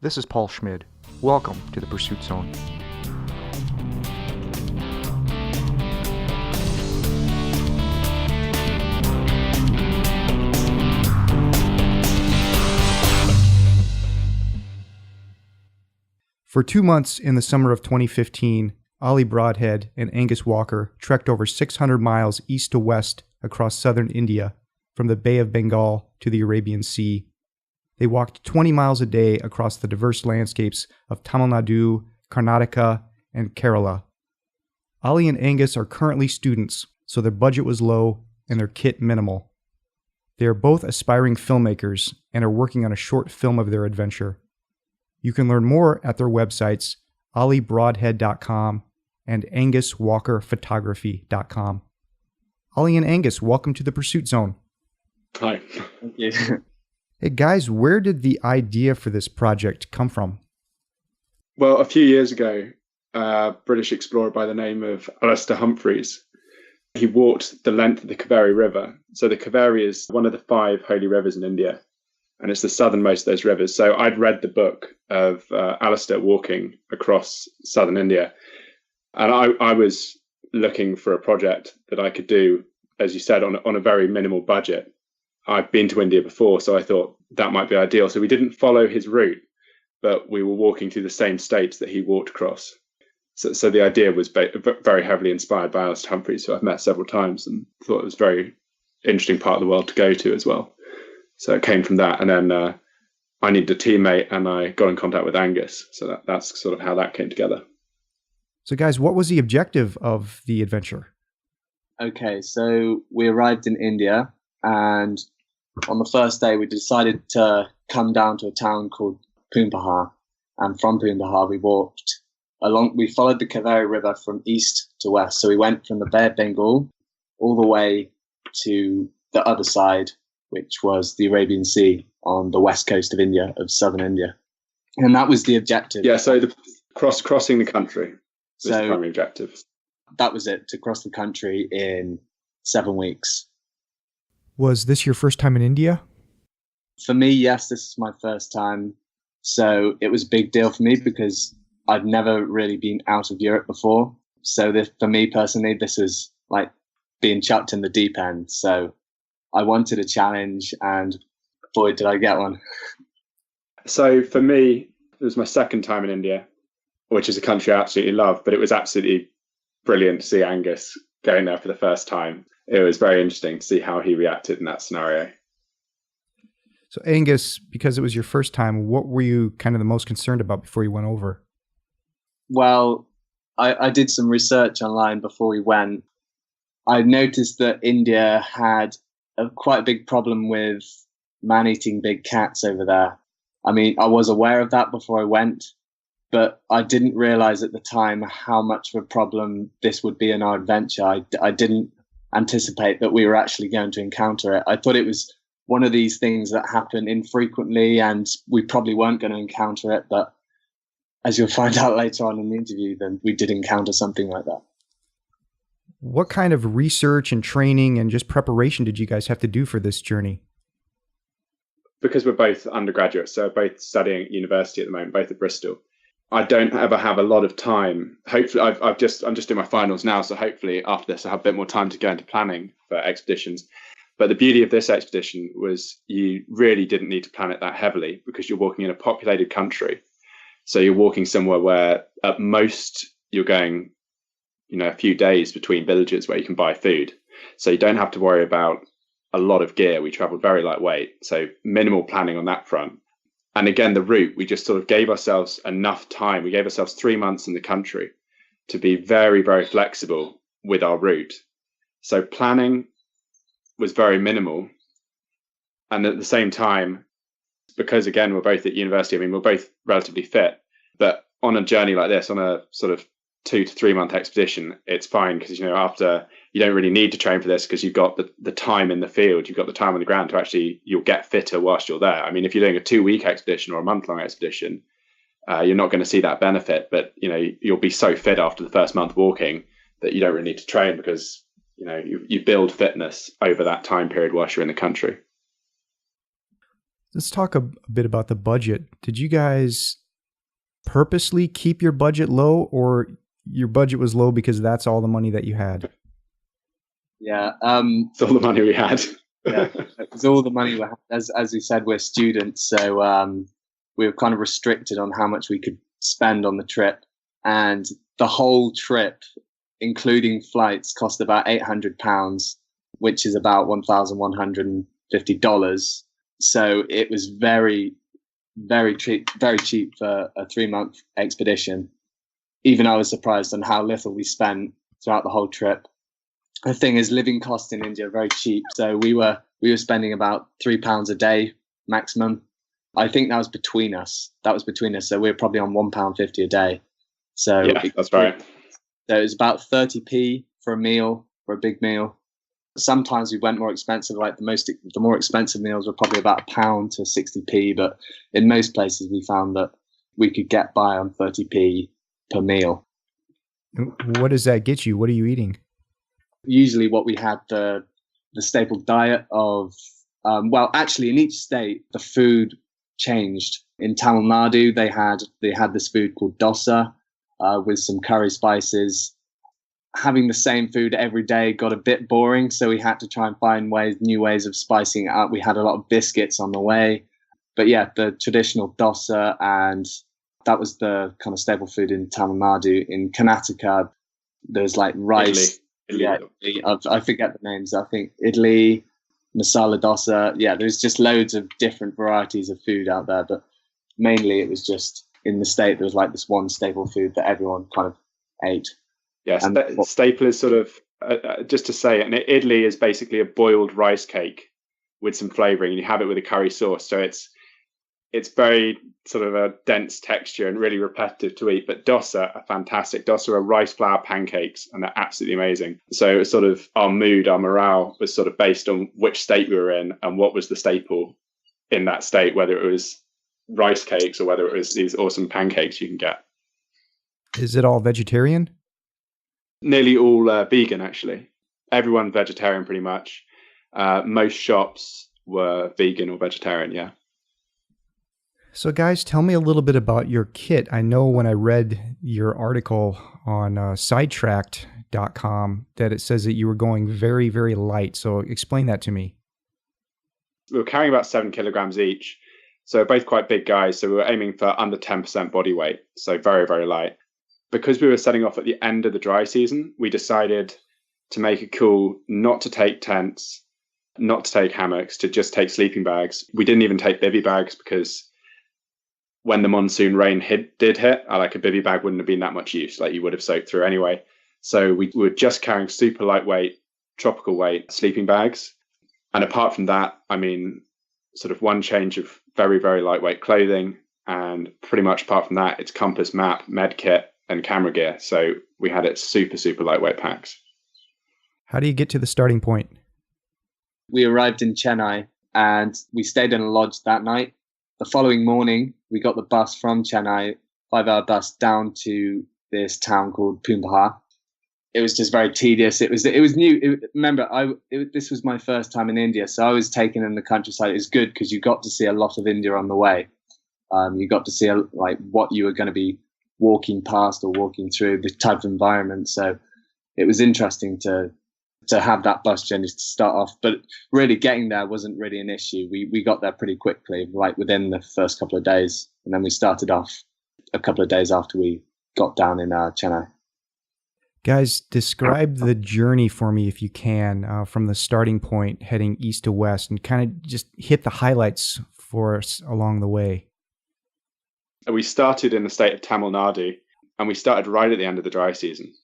This is Paul Schmid. Welcome to the Pursuit Zone. For 2 months in the summer of 2015, Oli Broadhead and Angus Walker trekked over 600 miles east to west across southern India, from the Bay of Bengal to the Arabian Sea. They walked 20 miles a day across the diverse landscapes of Tamil Nadu, Karnataka, and Kerala. Oli and Angus are currently students, so their budget was low and their kit minimal. They are both aspiring filmmakers and are working on a short film of their adventure. You can learn more at their websites, olibroadhead.com and anguswalkerphotography.com. Oli and Angus, welcome to the Pursuit Zone. Hi. Thank you. Hey guys, where did the idea for this project come from? Well, a few years ago, a British explorer by the name of Alastair Humphreys, he walked the length of the Kaveri River. So the Kaveri is one of the 5 holy rivers in India, and it's the southernmost of those rivers. So I'd read the book of Alastair walking across southern India, and I was looking for a project that I could do, as you said, on a very minimal budget. I've been to India before, so I thought that might be ideal. So we didn't follow his route, but we were walking through the same states that he walked across. So the idea was very heavily inspired by Alastair Humphreys, who I've met several times and thought it was a very interesting part of the world to go to as well. So it came from that. And then I needed a teammate and I got in contact with Angus. So that's sort of how that came together. So guys, what was the objective of the adventure? Okay, so we arrived in India, and on the first day we decided to come down to a town called Poonpahar. And from Poonpahar we followed the Kaveri River from east to west. So we went from the Bay of Bengal all the way to the other side, which was the Arabian Sea on the west coast of India, of southern India. And that was the objective. Yeah, so crossing the country was the primary objective. That was it, to cross the country in 7 weeks. Was this your first time in India? For me, yes, this is my first time. So it was a big deal for me because I'd never really been out of Europe before. So for me personally, this was like being chucked in the deep end. So I wanted a challenge, and boy, did I get one. So for me, it was my second time in India, which is a country I absolutely love, but it was absolutely brilliant to see Angus going there for the first time. It was very interesting to see how he reacted in that scenario. So Angus, because it was your first time, what were you kind of the most concerned about before you went over? Well, I did some research online before we went. I noticed that India had quite a big problem with man-eating big cats over there. I mean, I was aware of that before I went, but I didn't realize at the time how much of a problem this would be in our adventure. I didn't anticipate that we were actually going to encounter it. I thought it was one of these things that happen infrequently and we probably weren't going to encounter it, but as you'll find out later on in the interview, then we did encounter something like that. What kind of research and training and just preparation did you guys have to do for this journey? Because we're both undergraduates, so we're both studying at university at the moment, both at Bristol. I don't ever have a lot of time. Hopefully, I'm just doing my finals now, so hopefully after this I'll have a bit more time to go into planning for expeditions. But the beauty of this expedition was you really didn't need to plan it that heavily because you're walking in a populated country. So you're walking somewhere where at most you're going, a few days between villages where you can buy food. So you don't have to worry about a lot of gear. We traveled very lightweight, so minimal planning on that front. And again, the route, we just sort of gave ourselves enough time. We gave ourselves 3 months in the country to be very, very flexible with our route. So planning was very minimal. And at the same time, because again, we're both at university, we're both relatively fit, but on a journey like this, on a sort of 2 to 3 month expedition, it's fine because, after you don't really need to train for this because you've got the time in the field, you've got the time on the ground to actually, you'll get fitter whilst you're there. I mean, if you're doing a 2-week expedition or a month-long expedition, you're not going to see that benefit, but, you'll be so fit after the first month walking that you don't really need to train because, you build fitness over that time period whilst you're in the country. Let's talk a bit about the budget. Did you guys purposely keep your budget low, or your budget was low because that's all the money that you had? Yeah. It's all the money we had. Yeah, it was all the money we had. As you said, we're students, so we were kind of restricted on how much we could spend on the trip. And the whole trip, including flights, cost about £800, which is about $1,150. So it was very, very cheap for a 3-month expedition. Even I was surprised on how little we spent throughout the whole trip. The thing is, living costs in India are very cheap. So we were spending about £3 a day maximum. I think that was between us. So we were probably on £1.50 a day. So yeah, that's right. So it was about 30p for a meal, for a big meal. Sometimes we went more expensive. Like the more expensive meals were probably about £1 to 60p. But in most places, we found that we could get by on 30p per meal. What does that get you? What are you eating? Usually what we had, the staple diet of, actually in each state, the food changed. In Tamil Nadu, they had this food called dosa with some curry spices. Having the same food every day got a bit boring, so we had to try and find new ways of spicing it up. We had a lot of biscuits on the way. But yeah, the traditional dosa, and that was the kind of staple food in Tamil Nadu. In Karnataka, there's like rice. Italy. Yeah, I forget the names. I think idli, masala dosa. Yeah, there's just loads of different varieties of food out there. But mainly it was just in the state, there was like this one staple food that everyone kind of ate. Yes, staple is sort of, just to say, and idli is basically a boiled rice cake with some flavouring, and you have it with a curry sauce. So it's very sort of a dense texture and really repetitive to eat. But dosa are fantastic. Dosa are rice flour pancakes, and they're absolutely amazing. So it's sort of our mood, our morale was sort of based on which state we were in and what was the staple in that state, whether it was rice cakes or whether it was these awesome pancakes you can get. Is it all vegetarian? Nearly all vegan, actually. Everyone vegetarian, pretty much. Most shops were vegan or vegetarian, yeah. So guys, tell me a little bit about your kit. I know when I read your article on sidetracked.com that it says that you were going very, very light. So explain that to me. We were carrying about 7 kilograms each. So both quite big guys. So we were aiming for under 10% body weight. So very, very light. Because we were setting off at the end of the dry season, we decided to make it cool not to take tents, not to take hammocks, to just take sleeping bags. We didn't even take bivy bags because when the monsoon rain did hit, like a bivy bag wouldn't have been that much use, like you would have soaked through anyway. So we were just carrying super lightweight, tropical weight sleeping bags. And apart from that, I mean, sort of one change of very, very lightweight clothing. And pretty much apart from that, it's compass, map, med kit, and camera gear. So we had it super, super lightweight packs. How do you get to the starting point? We arrived in Chennai and we stayed in a lodge that night. The following morning, we got the bus from Chennai, 5-hour bus down to this town called Pumbaa. It was just very tedious. It was new. This was my first time in India, so I was taken in the countryside. It was good because you got to see a lot of India on the way. You got to see like what you were going to be walking past or walking through, the type of environment. So it was interesting to have that bus journey to start off, but really getting there wasn't really an issue. We got there pretty quickly, like within the first couple of days, and then we started off a couple of days after we got down in Chennai. Guys, describe the journey for me if you can, from the starting point heading east to west, and kind of just hit the highlights for us along the way. We started in the state of Tamil Nadu, and we started right at the end of the dry season.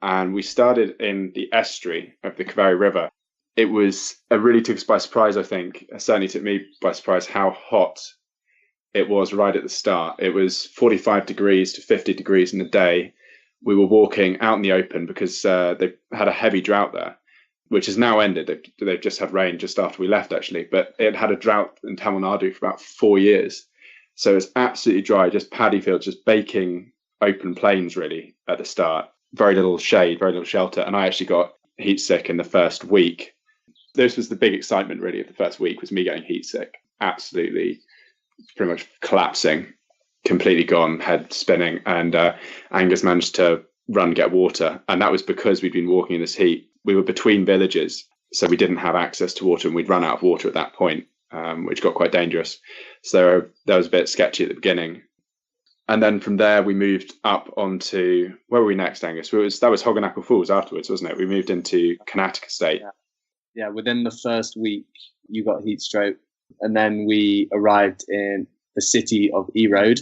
And we started in the estuary of the Kaveri River. It really took us by surprise, I think. It certainly took me by surprise how hot it was right at the start. It was 45 degrees to 50 degrees in a day. We were walking out in the open because they had a heavy drought there, which has now ended. They've just had rain just after we left, actually. But it had a drought in Tamil Nadu for about 4 years. So it's absolutely dry, just paddy fields, just baking open plains, really, at the start. Very little shade, very little shelter. And I actually got heat sick in the first week. This was the big excitement, really, of the first week, was me getting heat sick. absolutely pretty much collapsing, completely gone, head spinning. And Angus managed to run, get water. And that was because we'd been walking in this heat. We were between villages, so we didn't have access to water, and we'd run out of water at that point, which got quite dangerous. So that was a bit sketchy at the beginning. And then from there, we moved up onto, where were we next, Angus? That was Hoganakal Falls afterwards, wasn't it? We moved into Karnataka state. Yeah, within the first week, you got heat stroke. And then we arrived in the city of Erode,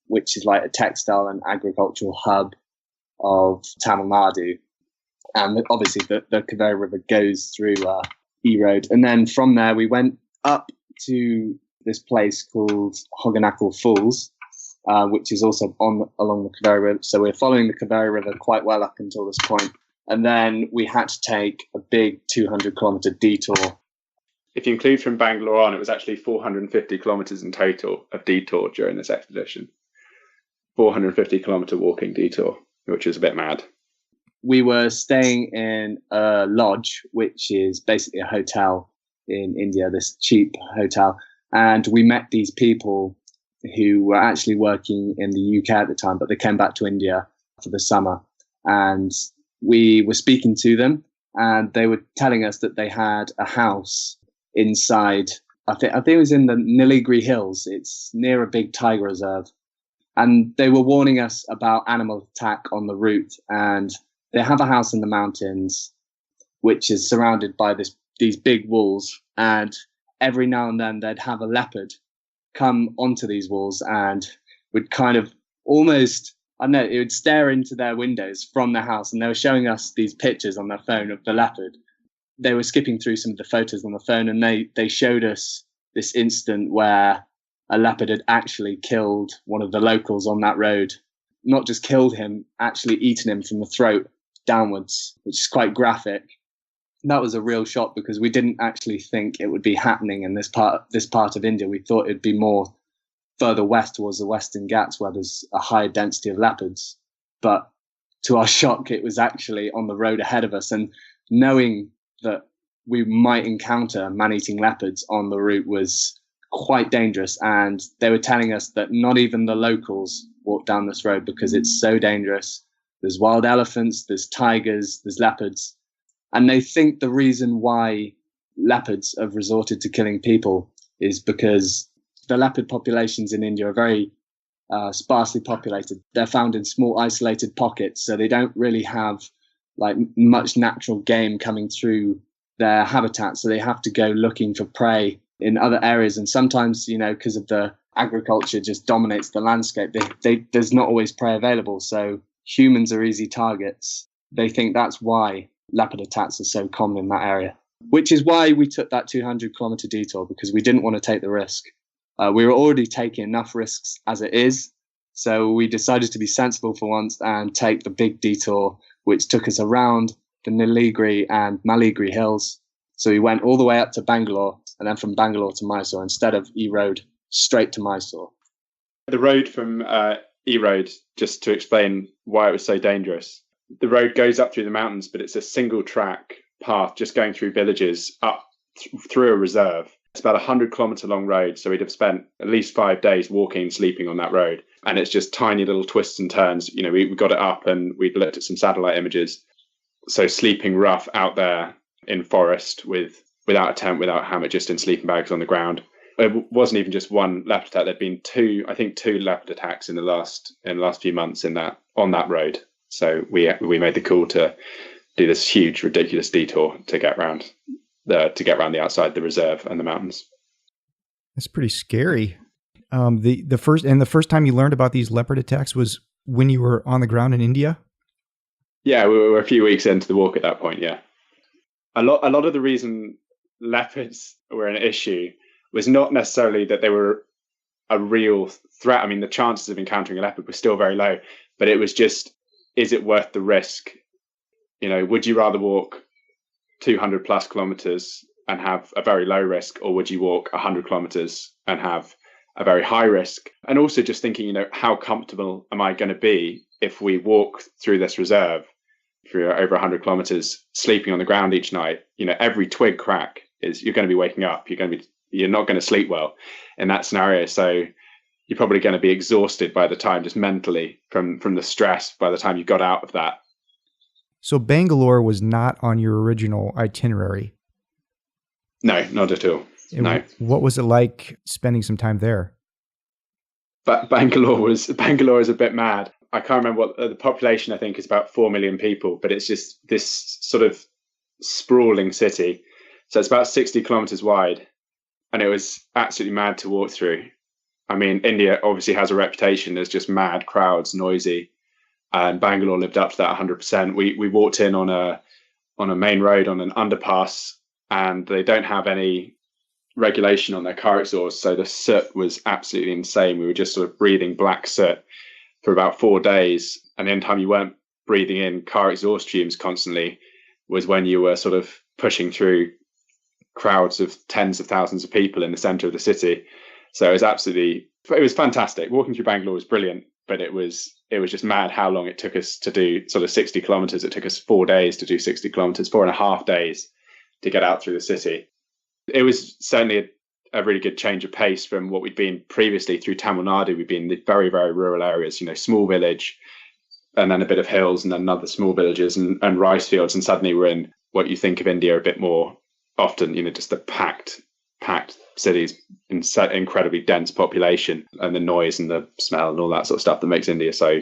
which is like a textile and agricultural hub of Tamil Nadu. And obviously the Kaveri River goes through Erode. And then from there, we went up to this place called Hoganakal Falls, which is also along the Kaveri River. So we're following the Kaveri River quite well up until this point. And then we had to take a big 200-kilometer detour. If you include from Bangalore on, it was actually 450 kilometers in total of detour during this expedition. 450-kilometer walking detour, which is a bit mad. We were staying in a lodge, which is basically a hotel in India, this cheap hotel. And we met these people who were actually working in the UK at the time, but they came back to India for the summer. And we were speaking to them, and they were telling us that they had a house inside, I think it was in the Nilgiri Hills. It's near a big tiger reserve. And they were warning us about animal attack on the route. And they have a house in the mountains, which is surrounded by these big walls. And every now and then they'd have a leopard come onto these walls and would kind of almost, I don't know, it would stare into their windows from the house. And they were showing us these pictures on their phone of the leopard. They were skipping through some of the photos on the phone, and they showed us this instant where a leopard had actually killed one of the locals on that road. Not just killed him, actually eaten him from the throat downwards, which is quite graphic. That was a real shock because we didn't actually think it would be happening in this part of India. We thought it'd be more further west towards the Western Ghats, where there's a high density of leopards. But to our shock, it was actually on the road ahead of us. And knowing that we might encounter man-eating leopards on the route was quite dangerous. And they were telling us that not even the locals walk down this road because it's so dangerous. There's wild elephants, there's tigers, there's leopards. And they think the reason why leopards have resorted to killing people is because the leopard populations in India are very sparsely populated. They're found in small isolated pockets, so they don't really have like much natural game coming through their habitat. So they have to go looking for prey in other areas. And sometimes, because of the agriculture just dominates the landscape, there's not always prey available. So humans are easy targets. They think that's why leopard attacks are so common in that area, which is why we took that 200-kilometer detour, because we didn't want to take the risk. We were already taking enough risks as it is. So we decided to be sensible for once and take the big detour, which took us around the Nilgiri and Maligiri hills. So we went all the way up to Bangalore, and then from Bangalore to Mysore instead of Erode, straight to Mysore. The road from Erode, just to explain why it was so dangerous, the road goes up through the mountains, but it's a single track path just going through villages up through a reserve. It's about 100-kilometer long road, so we'd have spent at least 5 days walking, sleeping on that road. And it's just tiny little twists and turns. We got it up and we'd looked at some satellite images. So sleeping rough out there in forest without a tent, without hammock, just in sleeping bags on the ground. It wasn't even just one leopard attack. There'd been two leopard attacks in the last few months on that road. So we made the call to do this huge, ridiculous detour to get around the outside the reserve and the mountains. That's pretty scary. The first time you learned about these leopard attacks was when you were on the ground in India? Yeah, we were a few weeks into the walk at that point. Yeah, a lot of the reason leopards were an issue was not necessarily that they were a real threat. I mean, the chances of encountering a leopard were still very low, but it was just, is it worth the risk? Would you rather walk 200 plus kilometers and have a very low risk, or would you walk 100 kilometers and have a very high risk? And also just thinking, how comfortable am I going to be if we walk through this reserve for over 100 kilometers, sleeping on the ground each night? Every twig crack you're going to be waking up. You're going to be you're not going to sleep well in that scenario. So you're probably going to be exhausted by the time, just mentally, from the stress by the time you got out of that. So Bangalore was not on your original itinerary? No, not at all. No. What was it like spending some time there? But Bangalore is a bit mad. I can't remember what the population, I think, is about 4 million people, but it's just this sort of sprawling city. So it's about 60 kilometers wide, and it was absolutely mad to walk through. I mean, India obviously has a reputation as just mad crowds, noisy, and Bangalore lived up to that 100%. We walked in on a main road on an underpass, and they don't have any regulation on their car exhaust, so the soot was absolutely insane. We were just sort of breathing black soot for about 4 days, and the only time you weren't breathing in car exhaust fumes constantly was when you were sort of pushing through crowds of tens of thousands of people in the center of the city. So it was fantastic. Walking through Bangalore was brilliant, but it was just mad how long it took us to do sort of 60 kilometers. It took us 4 days to do 60 kilometers, 4.5 days to get out through the city. It was certainly a really good change of pace from what we'd been previously through Tamil Nadu. We'd been in the very, very rural areas, small village, and then a bit of hills, and then other small villages and rice fields. And suddenly we're in what you think of India a bit more often, just the packed cities, incredibly dense population, and the noise and the smell and all that sort of stuff that makes India so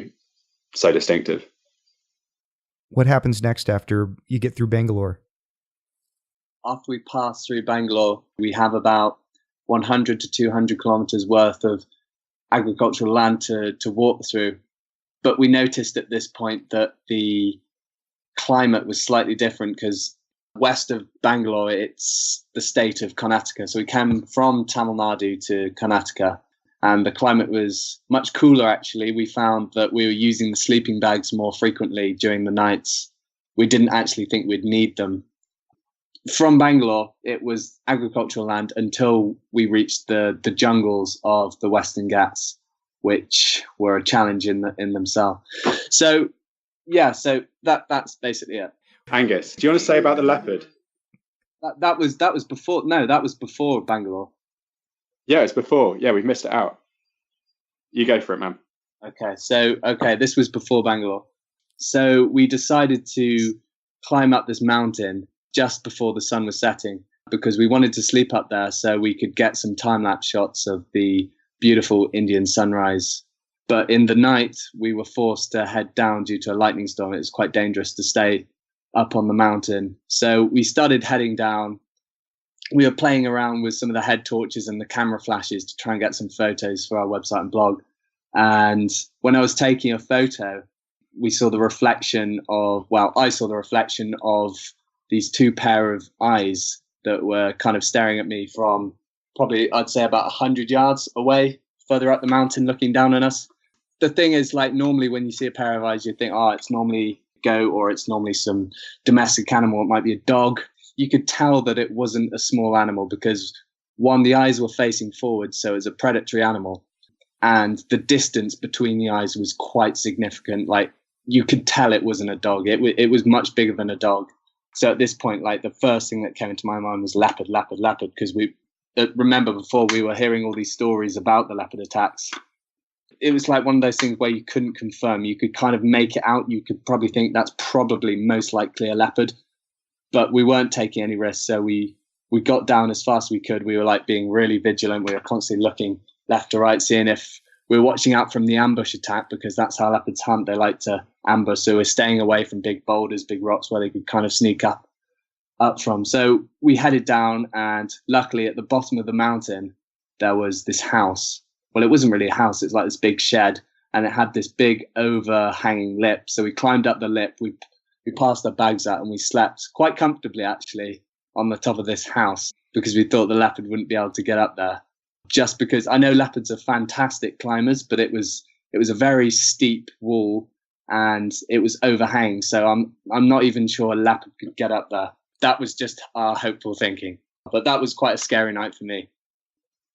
distinctive. What happens next after you get through Bangalore? After we pass through Bangalore, we have about 100 to 200 kilometers worth of agricultural land to walk through. But we noticed at this point that the climate was slightly different, because west of Bangalore, it's the state of Karnataka. So we came from Tamil Nadu to Karnataka, and the climate was much cooler, actually. We found that we were using the sleeping bags more frequently during the nights. We didn't actually think we'd need them. From Bangalore, it was agricultural land until we reached the jungles of the Western Ghats, which were a challenge in themselves. So, yeah, so that's basically it. Angus, do you want to say about the leopard? That was before. No, that was before Bangalore. Yeah, it's before. Yeah, we've missed it out. You go for it, man. Okay, this was before Bangalore. So we decided to climb up this mountain just before the sun was setting, because we wanted to sleep up there so we could get some time-lapse shots of the beautiful Indian sunrise. But in the night, we were forced to head down due to a lightning storm. It was quite dangerous to stay up on the mountain. So we started heading down. We were playing around with some of the head torches and the camera flashes to try and get some photos for our website and blog. And when I was taking a photo, I saw the reflection of these two pair of eyes that were kind of staring at me from probably, I'd say, about 100 yards away, further up the mountain, looking down on us. The thing is, like, normally when you see a pair of eyes, you think, it's normally a goat, or it's normally some domestic animal. It might be a dog. You could tell that it wasn't a small animal because, one, the eyes were facing forward, so it's a predatory animal. And the distance between the eyes was quite significant. Like, you could tell it wasn't a dog. It was much bigger than a dog. So at this point, like, the first thing that came into my mind was leopard, because we remember before we were hearing all these stories about the leopard attacks. It was like one of those things where you couldn't confirm. You could kind of make it out. You could probably think that's probably most likely a leopard, but we weren't taking any risks. So we got down as fast as we could. We were like being really vigilant. We were constantly looking left to right, seeing if we were watching out from the ambush attack, because that's how leopards hunt. They like to ambush. So we're staying away from big boulders, big rocks where they could kind of sneak up from. So we headed down, and luckily at the bottom of the mountain, there was this house. Well, it wasn't really a house. It's like this big shed, and it had this big overhanging lip. So we climbed up the lip. We passed our bags out, and we slept quite comfortably, actually, on the top of this house, because we thought the leopard wouldn't be able to get up there. Just because I know leopards are fantastic climbers, but it was a very steep wall, and it was overhanging. So I'm not even sure a leopard could get up there. That was just our hopeful thinking. But that was quite a scary night for me.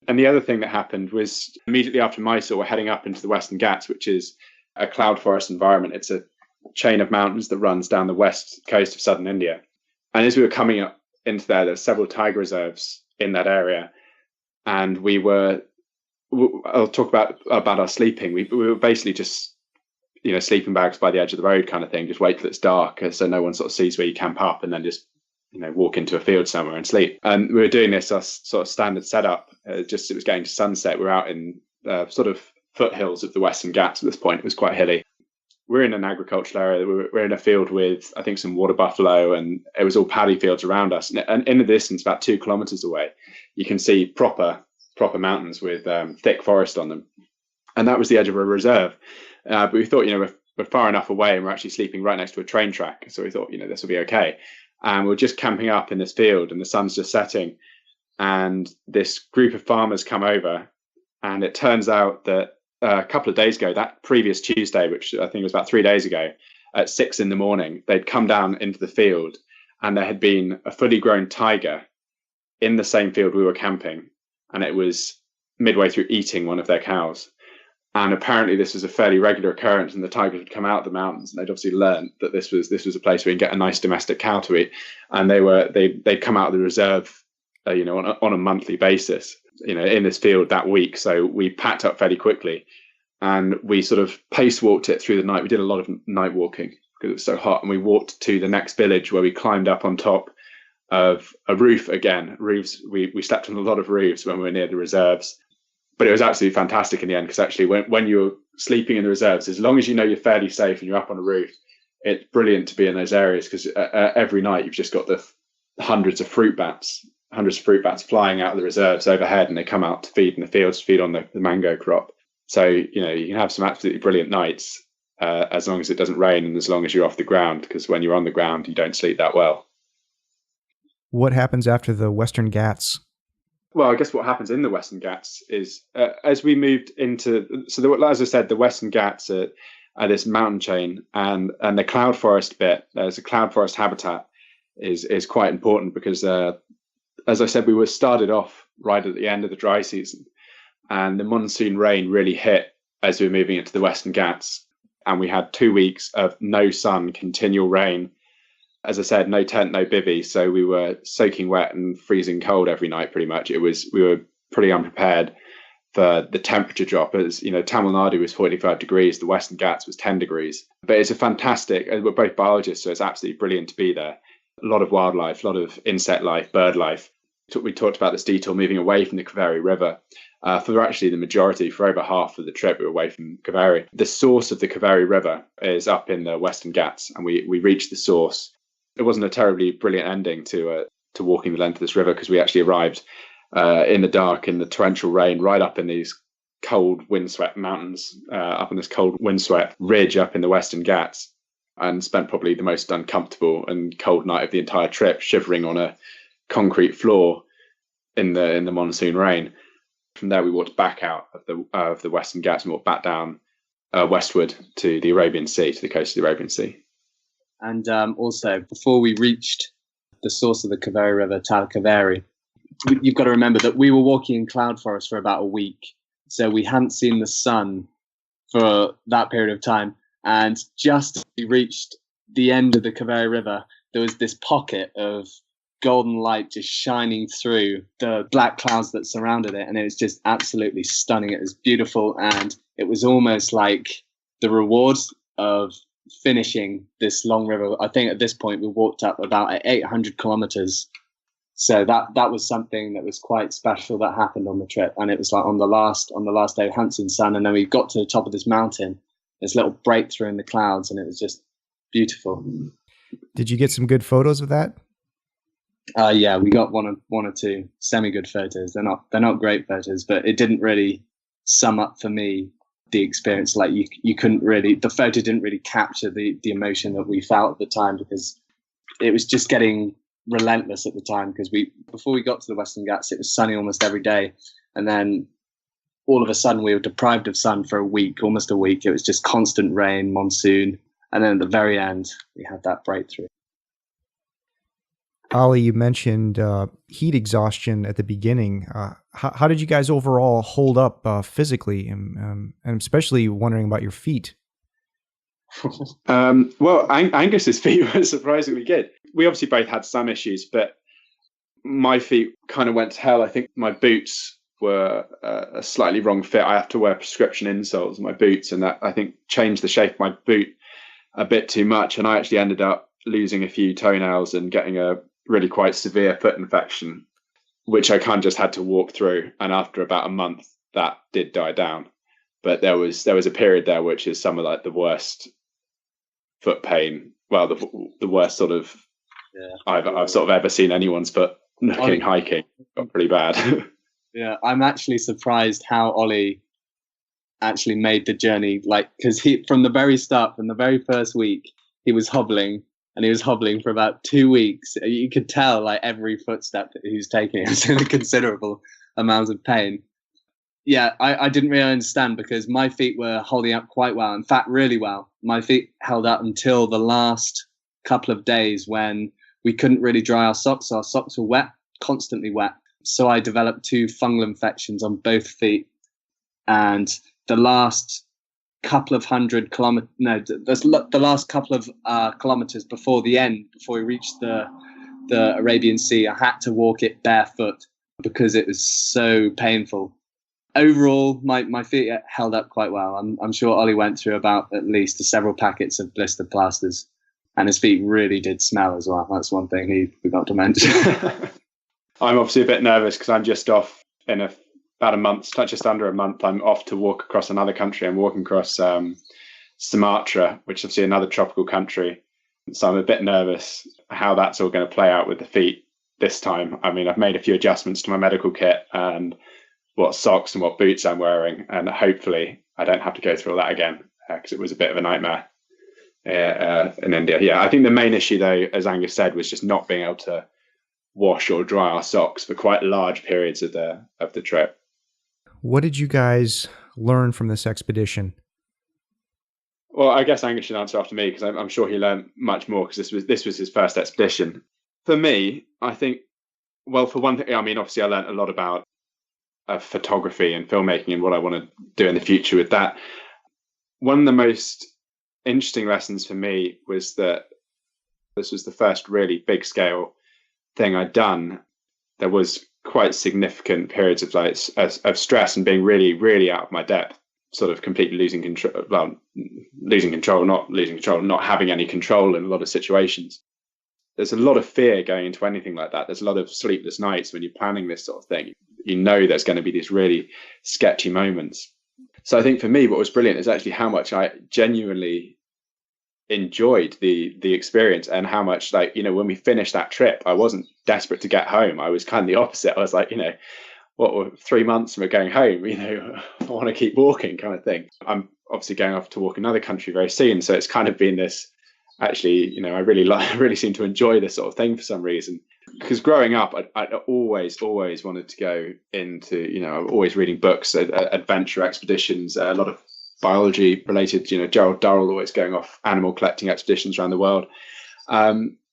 And the other thing that happened was immediately after Mysore, we're heading up into the Western Ghats, which is a cloud forest environment. It's a chain of mountains that runs down the west coast of southern India. And as we were coming up into there were several tiger reserves in that area. and I'll talk about our sleeping. We were basically just, sleeping bags by the edge of the road kind of thing. Just wait till it's dark, so no one sort of sees where you camp up, and then just walk into a field somewhere and sleep. And we were doing this our sort of standard setup. It was getting to sunset. We're out in sort of foothills of the Western Ghats at this point. It was quite hilly. We're in an agricultural area. We're in a field with, I think, some water buffalo, and it was all paddy fields around us. And in the distance, about 2 kilometers away, you can see proper mountains with thick forest on them. And that was the edge of a reserve. But we thought, we're far enough away, and we're actually sleeping right next to a train track. So we thought, this will be okay. And we're just camping up in this field, and the sun's just setting. And this group of farmers come over, and it turns out that a couple of days ago, that previous Tuesday, which I think was about 3 days ago, at 6 a.m, they'd come down into the field, and there had been a fully grown tiger in the same field we were camping, and it was midway through eating one of their cows. And apparently this was a fairly regular occurrence, and the tigers would come out of the mountains, and they'd obviously learned that this was a place where you can get a nice domestic cow to eat. And they'd come out of the reserve, on a monthly basis, in this field that week. So we packed up fairly quickly, and we sort of pace walked it through the night. We did a lot of night walking because it was so hot, and we walked to the next village where we climbed up on top of a roof again. Roofs. We slept on a lot of roofs when we were near the reserves. But it was absolutely fantastic in the end, because actually when you're sleeping in the reserves, as long as you're fairly safe and you're up on a roof, it's brilliant to be in those areas, because every night you've just got the hundreds of fruit bats flying out of the reserves overhead, and they come out to feed in the fields, to feed on the mango crop. So, you can have some absolutely brilliant nights as long as it doesn't rain, and as long as you're off the ground, because when you're on the ground, you don't sleep that well. What happens after the Western Ghats? Well, I guess what happens in the Western Ghats is as we moved into, as I said, the Western Ghats are this mountain chain, and the cloud forest bit, there's a cloud forest habitat is quite important, because as I said, we were started off right at the end of the dry season, and the monsoon rain really hit as we were moving into the Western Ghats, and we had 2 weeks of no sun, continual rain. As I said, no tent, no bivvy, so we were soaking wet and freezing cold every night. Pretty much, we were pretty unprepared for the temperature drop. As Tamil Nadu was 45 degrees, the Western Ghats was 10 degrees. But it's a fantastic. We're both biologists, so it's absolutely brilliant to be there. A lot of wildlife, a lot of insect life, bird life. We talked about this detour moving away from the Kaveri River. For actually the majority, for over half of the trip, we were away from Kaveri. The source of the Kaveri River is up in the Western Ghats, and we reached the source. It wasn't a terribly brilliant ending to walking the length of this river, because we actually arrived in the dark, in the torrential rain, right up in these cold, windswept mountains, up on this cold, windswept ridge up in the Western Ghats, and spent probably the most uncomfortable and cold night of the entire trip, shivering on a concrete floor in the monsoon rain. From there, we walked back out of the Western Ghats and walked back down westward to the Arabian Sea, to the coast of the Arabian Sea. And also, before we reached the source of the Kaveri River, Tal Kaveri, you've got to remember that we were walking in cloud forest for about a week. So we hadn't seen the sun for that period of time. And just as we reached the end of the Kaveri River, there was this pocket of golden light just shining through the black clouds that surrounded it. And it was just absolutely stunning. It was beautiful. And it was almost like the reward of finishing this long river. I think at this point we walked up about 800 kilometers. So that was something that was quite special that happened on the trip. And it was like on the last day of Hansen sun. And then we got to the top of this mountain, this little breakthrough in the clouds, and it was just beautiful. Did you get some good photos of that? Yeah, we got one or two semi-good photos. They're not great photos, but it didn't really sum up for me the experience. Like you couldn't really, the photo didn't really capture the emotion that we felt at the time, because it was just getting relentless at the time. Because before we got to the Western Ghats, it was sunny almost every day, and then all of a sudden we were deprived of sun for almost a week. It was just constant rain, monsoon, and then at the very end we had that breakthrough. Oli, you mentioned heat exhaustion at the beginning. How did you guys overall hold up physically, and especially wondering about your feet? Well, Angus's feet were surprisingly good. We obviously both had some issues, but my feet kind of went to hell. I think my boots were a slightly wrong fit. I have to wear prescription insoles on my boots, and that, I think, changed the shape of my boot a bit too much. And I actually ended up losing a few toenails and getting a really quite severe foot infection, which I kind of just had to walk through. And after about a month, that did die down. But there was a period there which is some of like the worst foot pain. Well, the worst sort of I've sort of ever seen anyone's foot looking hiking. Got pretty bad. Yeah, I'm actually surprised how Oli actually made the journey. Like, because he, from the very start, from the very first week, he was hobbling, and he was hobbling for about 2 weeks. You could tell, like, every footstep that he was taking was in a considerable amount of pain. Yeah, I didn't really understand, because my feet were holding up quite well. In fact, really well. My feet held up until the last couple of days when we couldn't really dry our socks. Our socks were wet, constantly wet. So I developed 2 fungal infections on both feet. And the last couple of hundred kilometers, the last couple of kilometers before the end, before we reached the Arabian Sea, I had to walk it barefoot because it was so painful. Overall, my feet held up quite well. I'm sure Oli went through about at least several packets of blister plasters, and his feet really did smell as well. That's one thing he forgot to mention. I'm obviously a bit nervous because I'm just off in about a month, just under a month. I'm off to walk across another country. I'm walking across Sumatra, which is obviously another tropical country. So I'm a bit nervous how that's all going to play out with the feet this time. I mean, I've made a few adjustments to my medical kit and what socks and what boots I'm wearing, and hopefully I don't have to go through all that again, because it was a bit of a nightmare in India. Yeah, I think the main issue, though, as Angus said, was just not being able to wash or dry our socks for quite large periods of the trip. What did you guys learn from this expedition? Well, I guess Angus should answer after me, because I'm sure he learned much more, because this was his first expedition. For me, I think, well, for one thing, I mean, obviously I learned a lot about photography and filmmaking and what I want to do in the future with that. One of the most interesting lessons for me was that this was the first really big scale thing I'd done. There was quite significant periods of of stress and being really, really out of my depth, sort of completely losing control. Well, not having any control in a lot of situations. There's a lot of fear going into anything like that. There's a lot of sleepless nights when you're planning this sort of thing. You know there's going to be these really sketchy moments. So I think for me, what was brilliant is actually how much I genuinely enjoyed the experience, and how much, like, you know, when we finished that trip, I wasn't desperate to get home. I was kind of the opposite. I was like, you know, what, 3 months from going home, you know, I want to keep walking kind of thing. I'm obviously going off to walk another country very soon, so it's kind of been this, actually, you know, I really seem to enjoy this sort of thing for some reason. Because growing up, I'd always wanted to go into, you know, I'm always reading books, adventure expeditions, a lot of biology related, you know, Gerald Durrell always going off animal collecting expeditions around the world.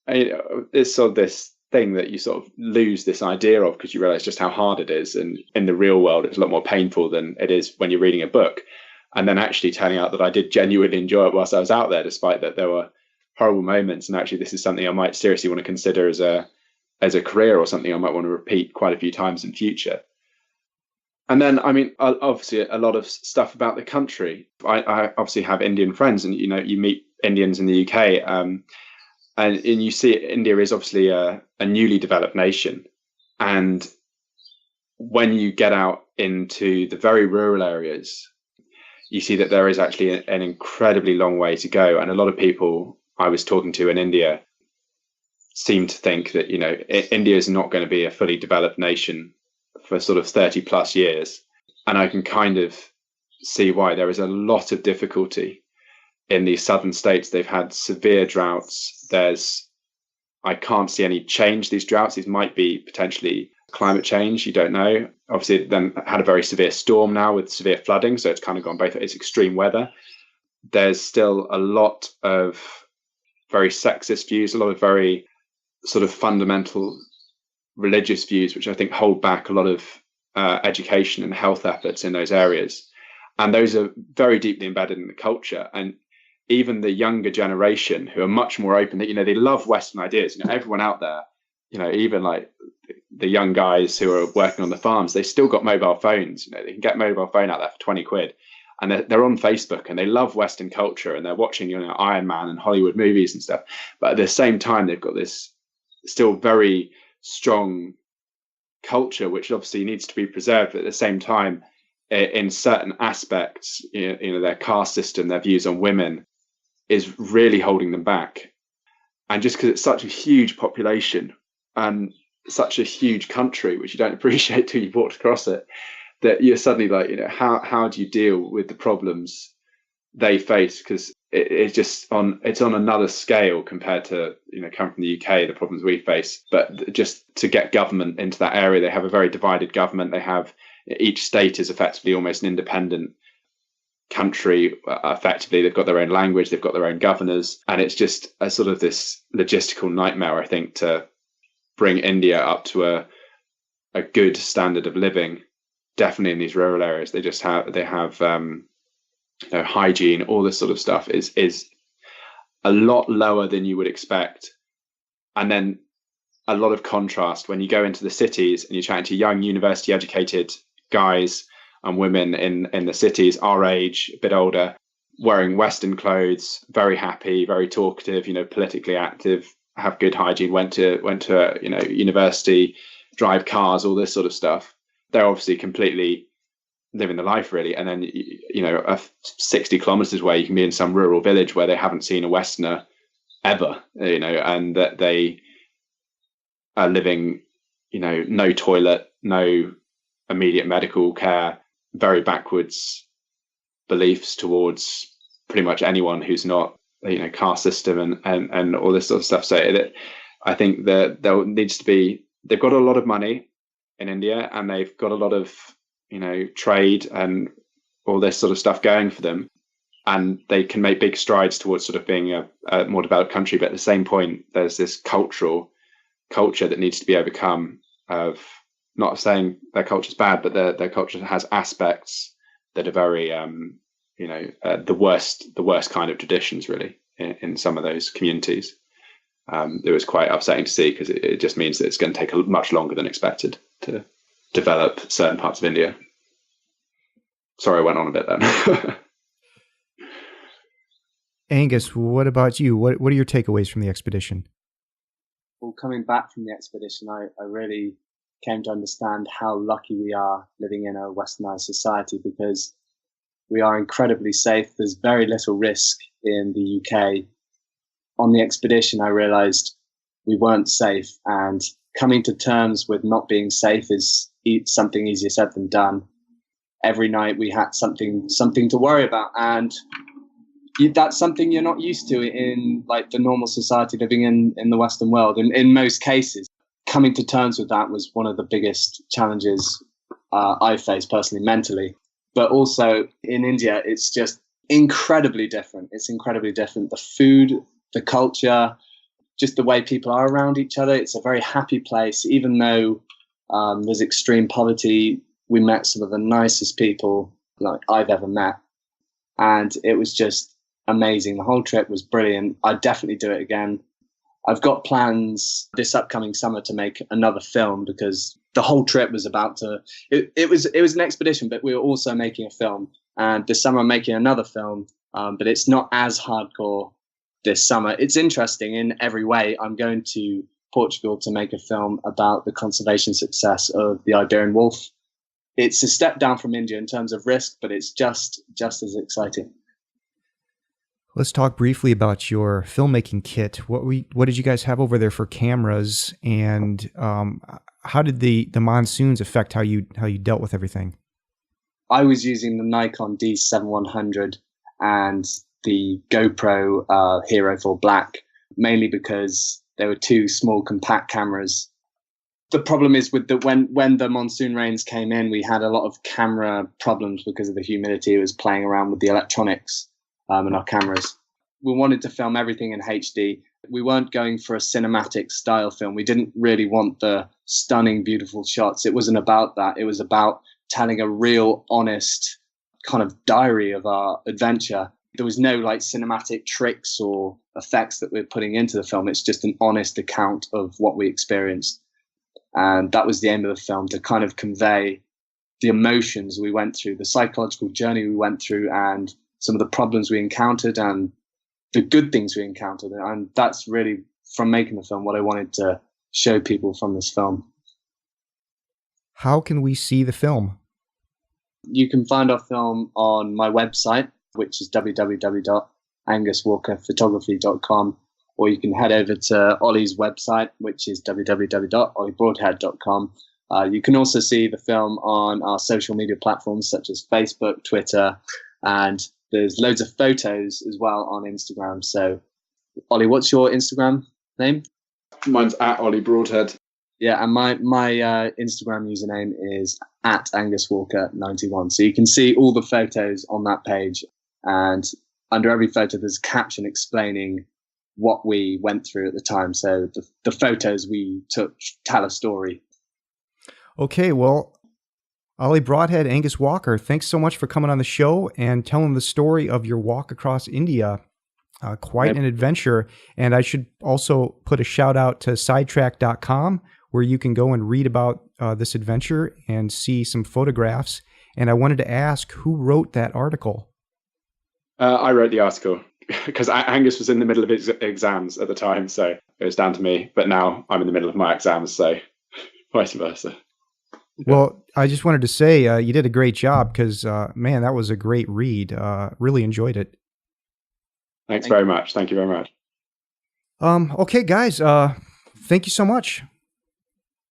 It's sort of this thing that you sort of lose this idea of, because you realize just how hard it is. And in the real world, it's a lot more painful than it is when you're reading a book. And then actually turning out that I did genuinely enjoy it whilst I was out there, despite that there were horrible moments. And actually, this is something I might seriously want to consider as a career, or something I might want to repeat quite a few times in future. And then, I mean, obviously a lot of stuff about the country. I obviously have Indian friends, and, you know, you meet Indians in the UK, and you see India is obviously a newly developed nation. And when you get out into the very rural areas, you see that there is actually an incredibly long way to go. And a lot of people I was talking to in India seem to think that, you know, India is not going to be a fully developed nation for sort of 30 plus years. And I can kind of see why. There is a lot of difficulty in these southern states. They've had severe droughts. I can't see any change. These droughts, these might be potentially climate change. You don't know. Obviously, then had a very severe storm now with severe flooding. So it's kind of gone both. It's extreme weather. There's still a lot of very sexist views, a lot of very sort of fundamental religious views, which I think hold back a lot of education and health efforts in those areas. And those are very deeply embedded in the culture. And even the younger generation, who are much more open, that, you know, they love Western ideas. You know, everyone out there even like the young guys who are working on the farms, they still got mobile phones. They can get mobile phone out there for 20 quid. And they're on Facebook and they love Western culture and they're watching, Iron Man and Hollywood movies and stuff. But at the same time, they've got this still very strong culture, which obviously needs to be preserved. But at the same time, in certain aspects, their caste system, their views on women is really holding them back. And just because it's such a huge population and such a huge country, which you don't appreciate till you've walked across it, that you're suddenly like, how do you deal with the problems they face? Because it's on another scale compared to, coming from the UK, the problems we face. But just to get government into that area, they have a very divided government. Each state is effectively almost an independent country. Effectively, they've got their own language, they've got their own governors. And it's just a sort of this logistical nightmare, I think, to bring India up to a good standard of living. Definitely in these rural areas, they have hygiene, all this sort of stuff is a lot lower than you would expect. And then a lot of contrast when you go into the cities and you're chatting to young university educated guys and women in the cities, our age, a bit older, wearing Western clothes, very happy, very talkative, politically active, have good hygiene, went to university, drive cars, all this sort of stuff. They're obviously completely living the life, really. And then, 60 kilometers away, you can be in some rural village where they haven't seen a Westerner ever, and that they are living, no toilet, no immediate medical care, very backwards beliefs towards pretty much anyone who's not, caste system and all this sort of stuff. So I think that there needs to be, they've got a lot of money in India and they've got a lot of, trade and all this sort of stuff going for them. And they can make big strides towards sort of being a more developed country. But at the same point, there's this culture that needs to be overcome of, not saying their culture's bad, but their culture has aspects that are very, the worst kind of traditions, really, in some of those communities. It was quite upsetting to see because it just means that it's going to take much longer than expected to develop certain parts of India. Sorry, I went on a bit then. Angus, what about you? What are your takeaways from the expedition? Well, coming back from the expedition, I really came to understand how lucky we are living in a westernized society because we are incredibly safe. There's very little risk in the UK. On the expedition, I realized we weren't safe, and coming to terms with not being safe is something easier said than done. Every night we had something to worry about, and that's something you're not used to in like the normal society living in the Western world. And in most cases, coming to terms with that was one of the biggest challenges I faced personally, mentally. But also in India, it's just incredibly different. It's incredibly different. The food, the culture, just the way people are around each other. It's a very happy place. Even though there's extreme poverty, we met some of the nicest people like I've ever met. And it was just amazing. The whole trip was brilliant. I'd definitely do it again. I've got plans this upcoming summer to make another film because the whole trip was it was an expedition, but we were also making a film. And this summer I'm making another film, but it's not as hardcore this summer. It's interesting in every way. I'm going to Portugal to make a film about the conservation success of the Iberian wolf. It's a step down from India in terms of risk, but it's just as exciting. Let's talk briefly about your filmmaking kit. What did you guys have over there for cameras, and how did the monsoons affect how you dealt with everything? I was using the Nikon D7100 and the GoPro Hero 4 Black, mainly because they were two small compact cameras. The problem is with when the monsoon rains came in, we had a lot of camera problems because of the humidity. It was playing around with the electronics in our cameras. We wanted to film everything in HD. We weren't going for a cinematic style film. We didn't really want the stunning, beautiful shots. It wasn't about that. It was about telling a real, honest kind of diary of our adventure. There was no like cinematic tricks or effects that we're putting into the film. It's just an honest account of what we experienced. And that was the aim of the film, to kind of convey the emotions we went through, the psychological journey we went through, and some of the problems we encountered and the good things we encountered. And that's really, from making the film, what I wanted to show people from this film. How can we see the film? You can find our film on my website, which is www.anguswalkerphotography.com, or you can head over to Oli's website, which is www.olibroadhead.com. You can also see the film on our social media platforms such as Facebook, Twitter, and there's loads of photos as well on Instagram. So, Oli, what's your Instagram name? Mine's at Oli Broadhead. Yeah, and my Instagram username is at Angus Walker 91. So you can see all the photos on that page, and under every photo there's a caption explaining what we went through at the time. So the photos we took tell a story. Okay, well, Oli Broadhead, Angus Walker, thanks so much for coming on the show and telling the story of your walk across India. Quite an adventure. And I should also put a shout out to sidetrack.com, where you can go and read about this adventure and see some photographs. And I wanted to ask, who wrote that article? I wrote the article because Angus was in the middle of his exams at the time, so it was down to me. But now I'm in the middle of my exams, so vice versa. Well, I just wanted to say you did a great job because, man, that was a great read. Really enjoyed it. Thanks very much. Thank you very much. Okay, guys, thank you so much.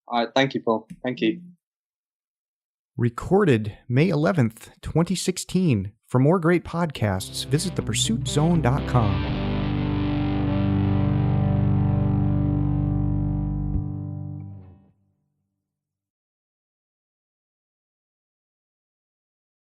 All right, thank you, Paul. Thank you. Recorded May 11th, 2016. For more great podcasts, visit thepursuitzone.com.